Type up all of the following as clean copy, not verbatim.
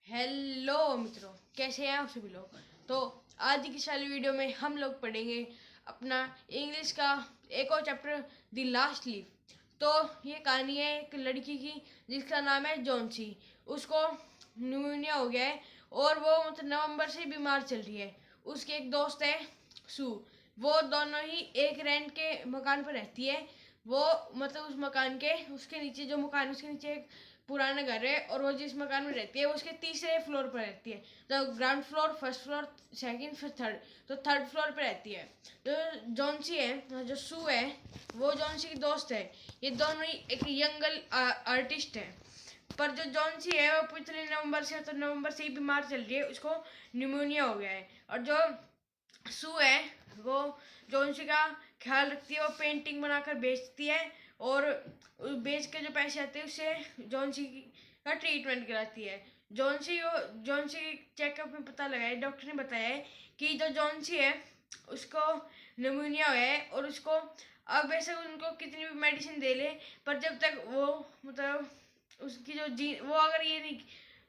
Hello मित्रों, कैसे हैं आप सभी लोग। तो आज की इस वाली वीडियो में हम लोग पढ़ेंगे अपना इंग्लिश का एक और चैप्टर, द लास्ट लीफ। तो ये कहानी है एक लड़की की जिसका नाम है जॉन्सी। उसको न्यूमोनिया हो गया है और वो नवंबर से बीमार चल रही है। उसके एक दोस्त है सू, वो दोनों ही एक रेंट के मकान पर रहती है। वो उस मकान के उसके नीचे जो मकान है उसके नीचे एक पुराना घर है और वो जिस मकान में रहती है उसके तीसरे फ्लोर पर रहती है। तो ground floor, first floor, second, फिर थर्ड। तो थर्ड फ्लोर पे रहती है। जो जॉन्सी है, जो सू है, वो जॉन्सी की दोस्त है। ये दोनों ही एक यंगल आर्टिस्ट है। पर जो जॉन्सी है वो पिछले नवंबर से ही बीमार चल रही है। उसको न्यूमोनिया हो गया है। और जो सू है वो जॉन्सी का ख्याल रखती है। वो पेंटिंग बनाकर बेचती है और बेच के जो पैसे आते हैं उससे जॉन्सी का ट्रीटमेंट कराती है। जॉन्सी चेकअप में पता लगा है, डॉक्टर ने बताया है कि जो जॉन्सी है उसको निमोनिया हुआ है और उसको अब वैसे उनको कितनी भी मेडिसिन दे ले, पर जब तक वो उसकी जो जी वो अगर ये नहीं,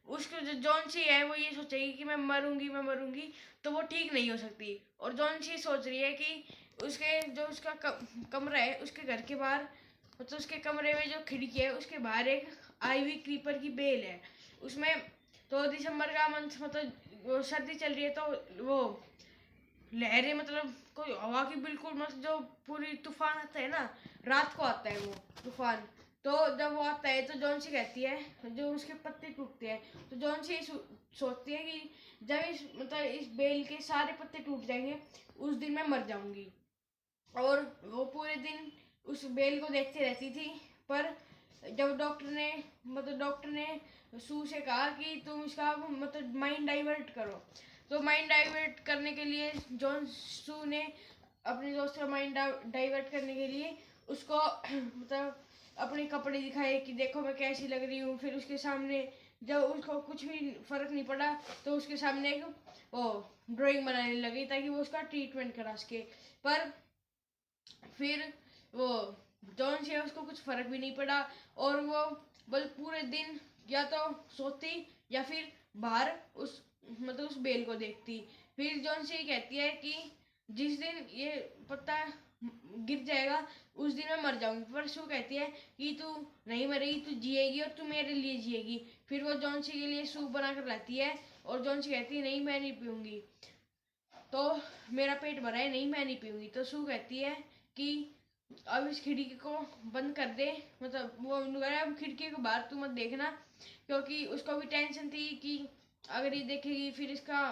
उसको जो जॉन्सी है वो ये सोचेगी कि मैं मरूंगी, तो वो ठीक नहीं हो सकती। और जॉन्सी सोच रही है कि उसके जो उसका कमरा है उसके घर के बाहर, उसके कमरे में जो खिड़की है उसके बाहर एक आईवी क्रीपर की बेल है उसमें। तो दिसंबर का मंथ, वो सर्दी चल रही है, तो वो लहरें, कोई हवा की बिल्कुल जो पूरी तूफान आता है ना, रात को आता है वो तूफान। तो जब वो आता है तो जॉन्सी कहती है, जो उसके पत्ते टूटते हैं, तो जॉन्सी सोचती है कि जब इस बेल के सारे पत्ते टूट जाएंगे उस दिन मैं मर जाऊंगी। और वो पूरे दिन उस बेल को देखती रहती थी। पर जब डॉक्टर ने सू से कहा कि तुम इसका माइंड डाइवर्ट करो, तो माइंड डाइवर्ट करने के लिए जॉन सू ने अपने दोस्त का माइंड डाइवर्ट करने के लिए उसको अपने कपड़े दिखाए कि देखो मैं कैसी लग रही हूँ। फिर उसके सामने जब उसको कुछ भी फर्क नहीं पड़ा तो उसके सामने एक वो ड्राइंग बनाने लगी ताकि वो उसका ट्रीटमेंट करा सके। पर फिर वो जॉन से उसको कुछ फर्क भी नहीं पड़ा और वो बस पूरे दिन या तो सोती या फिर बाहर उस बेल को देखती। फिर जॉन से कहती है कि जिस दिन ये पत्ता गिर जाएगा उस दिन मैं मर जाऊंगी। पर सू कहती है कि तू नहीं मरेगी, तू जिएगी और तू मेरे लिए जिएगी। फिर वो जॉन्सी के लिए सूप बनाकर लाती है और जॉन्सी कहती है नहीं मैं नहीं पीऊंगी, तो मेरा पेट भरा है, नहीं मैं नहीं पीऊंगी। तो सू कहती है कि अब इस खिड़की को बंद कर दे, वो अब खिड़की के बाहर तू मत देखना, क्योंकि उसको भी टेंशन थी कि अगर ये देखेगी फिर इसका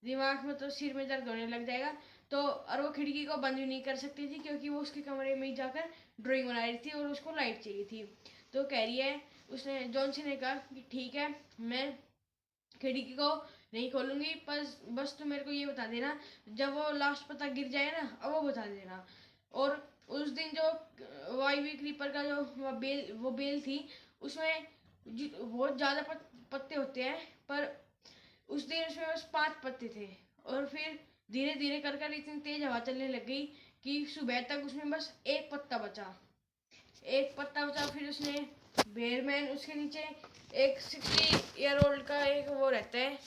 दिमाग में सिर में दर्द होने लग जाएगा। तो और वो खिड़की को बंद भी नहीं कर सकती थी क्योंकि वो उसके कमरे में ही जाकर ड्राइंग बना रही थी और उसको लाइट चाहिए थी। तो कह रही है, उसने जॉन्सी ने कहा कि ठीक है मैं खिड़की को नहीं खोलूंगी, बस बस तुम मेरे को ये बता देना जब वो लास्ट पता गिर जाए ना, अब वो बता देना। और उस दिन जो वाईवी क्रीपर का जो वो बेल थी उसमें बहुत ज्यादा पत्ते होते हैं, पर उस दिन उसमें बस 5 पत्ते थे। और फिर धीरे धीरे कर कर इतनी तेज हवा चलने लग गई कि सुबह तक उसमें बस एक पत्ता बचा। फिर उसने बेयरमैन, उसके नीचे एक 60 ईयर ओल्ड का एक वो रहता है,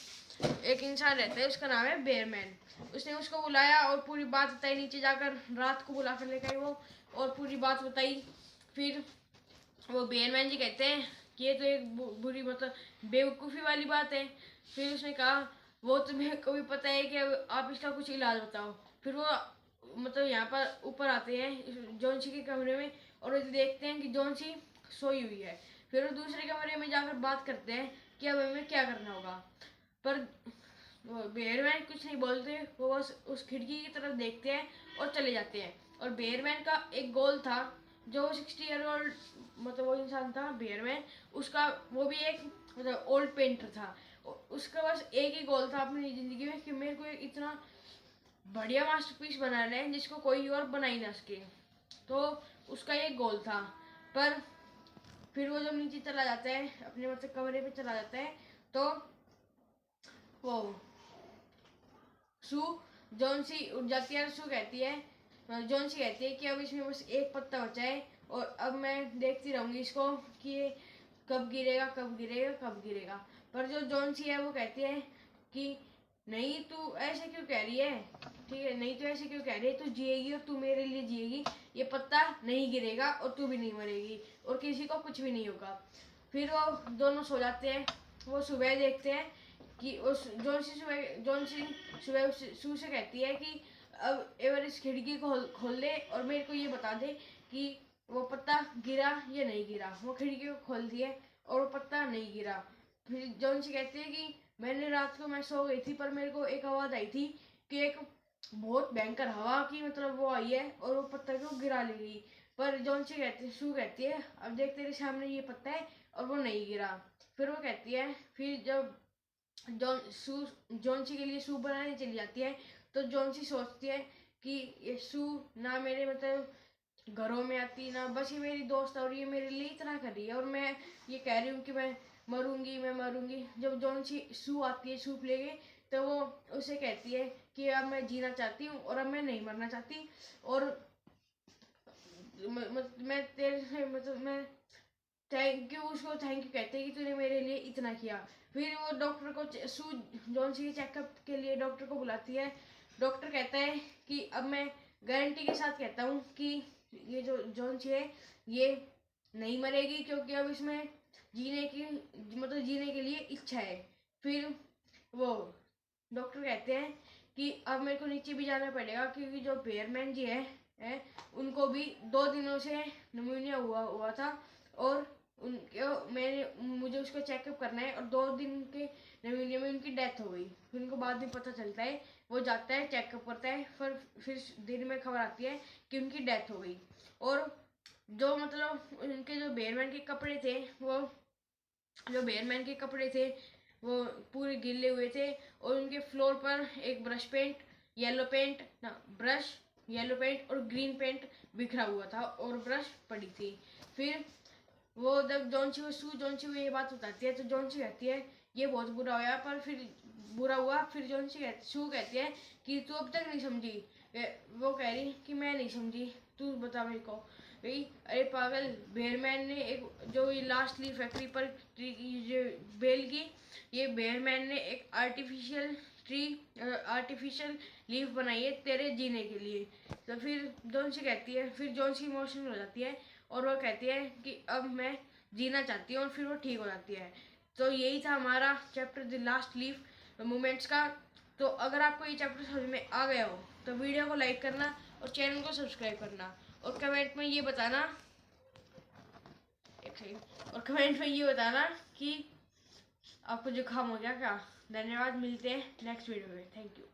एक इंसान रहता है, उसका नाम है बेयरमैन। उसने उसको बुलाया और पूरी बात बताई, नीचे जाकर रात को बुला कर लेकर वो और पूरी बात बताई। फिर वो बेयरमैन जी कहते हैं कि ये तो एक बुरी बेवकूफ़ी वाली बात है। फिर उसने कहा वो तुम्हें को भी पता है कि आप इसका कुछ इलाज बताओ। फिर वो यहाँ पर ऊपर आते हैं जॉन्सी के कमरे में और वो देखते हैं कि जॉन्सी सोई हुई है। फिर वो दूसरे कमरे में जाकर बात करते हैं कि अब हमें क्या करना होगा। पर बेयरमैन कुछ नहीं बोलते, वो बस उस खिड़की की तरफ देखते हैं और चले जाते हैं। और बेयरमैन का एक गोल था, जो 60 ईयर ओल्ड वो इंसान था बेयरमैन, उसका वो भी एक ओल्ड पेंटर था। उसका बस एक ही गोल था अपनी ज़िंदगी में कि मेरे को एक इतना बढ़िया मास्टरपीस बनाना है जिसको कोई और बना ही ना सके। तो उसका एक गोल था। पर फिर वो जब नीचे चला जाता है अपने कमरे पे चला जाता है, तो वो सू जॉन्सी उठ जाती है। सू कहती है, जॉन्सी कहती है कि अब इसमें बस एक पत्ता बचा है और अब मैं देखती रहूंगी इसको कि ये कब गिरेगा कब गिरेगा कब गिरेगा। पर जो जॉन सी है वो कहती है कि नहीं तू ऐसे क्यों कह रही है, ठीक है, नहीं तू ऐसे क्यों कह रही है, तू जिएगी और तू मेरे लिए जिएगी, ये पत्ता नहीं गिरेगा और तू भी नहीं मरेगी और किसी को कुछ भी नहीं होगा। फिर वो दोनों सो जाते हैं। वो सुबह देखते हैं कि उस जॉन सी सुबह सू से कहती है कि अब एक बार इस खिड़की को खोल दे और मेरे को ये बता दे कि वो पत्ता गिरा या नहीं गिरा। वो खिड़की को खोल दिए और वो पत्ता नहीं गिरा। फिर जॉन सी कहती है कि मैंने रात को मैं सो गई थी पर मेरे को एक आवाज़ आई थी कि एक बहुत भयंकर हवा की मतलब वो आई है और वो पत्ता को गिरा ले गई। पर जॉन सी कहती सू कहती है अब देख तेरे सामने ये पत्ता है और वो नहीं गिरा। फिर वो कहती है, फिर जब जॉन सी के लिए सूप बनाने चली जाती है तो जॉन सी सोचती है कि ये सू ना मेरे मतलब घरों में आती ना, बस ये मेरी दोस्त है और ये मेरे लिए इतना कर रही है और मैं ये कह रही हूँ कि मैं मरूंगी। जब जॉन सी सू आती है सूप लेके तो वो उसे कहती है कि अब मैं जीना चाहती हूँ और अब मैं नहीं मरना चाहती और मैं तेरे से मतलब मैं थैंक यू उसको थैंक यू कहते हैं कि तूने मेरे लिए इतना किया। फिर वो डॉक्टर को सू जॉन सी के चेकअप के लिए डॉक्टर को बुलाती है। डॉक्टर कहता है कि अब मैं गारंटी के साथ कहता हूँ कि ये जो जॉन सी है ये नहीं मरेगी क्योंकि अब इसमें जीने के लिए इच्छा है। फिर वो डॉक्टर कहते हैं कि अब मेरे को नीचे भी जाना पड़ेगा क्योंकि जो बेयरमैन जी है उनको भी 2 दिनों से निमोनिया हुआ था और मुझे उसको चेकअप करना है और 2 दिन के निमोनिया में उनकी डेथ हो गई। फिर उनको बाद में पता चलता है, वो जाता है चेकअप करता है फिर दिन में खबर आती है कि उनकी डेथ हो गई। और जो मतलब उनके जो बेयरमैन के कपड़े थे वो पूरे गिले हुए थे और उनके फ्लोर पर एक ब्रश येलो पेंट और ग्रीन पेंट बिखरा हुआ था और ब्रश पड़ी थी। फिर वो जब जॉन सी को ये बात बताती है तो जॉन सी कहती है ये बहुत बुरा हुआ। फिर सू कहती है कि तू अब तक नहीं समझी। वो कह रही कि मैं नहीं समझी, तू बता मेरे को। भाई अरे पागल, बेयरमैन ने एक जो ये लास्ट लीफ फैक्ट्री पर बेल की, ये बेयरमैन ने एक आर्टिफिशियल लीफ बनाई है तेरे जीने के लिए। तो फिर जॉन सी इमोशनल हो जाती है और वो कहती है कि अब मैं जीना चाहती हूँ और फिर वो ठीक हो जाती है। तो यही था हमारा chapter the last leaf moments का। तो अगर आपको ये चैप्टर समझ में आ गया हो तो वीडियो को लाइक करना और चैनल को सब्सक्राइब करना और कमेंट में ये बताना कि आपको जुकाम हो गया क्या। धन्यवाद, मिलते हैं नेक्स्ट वीडियो में। Thank you.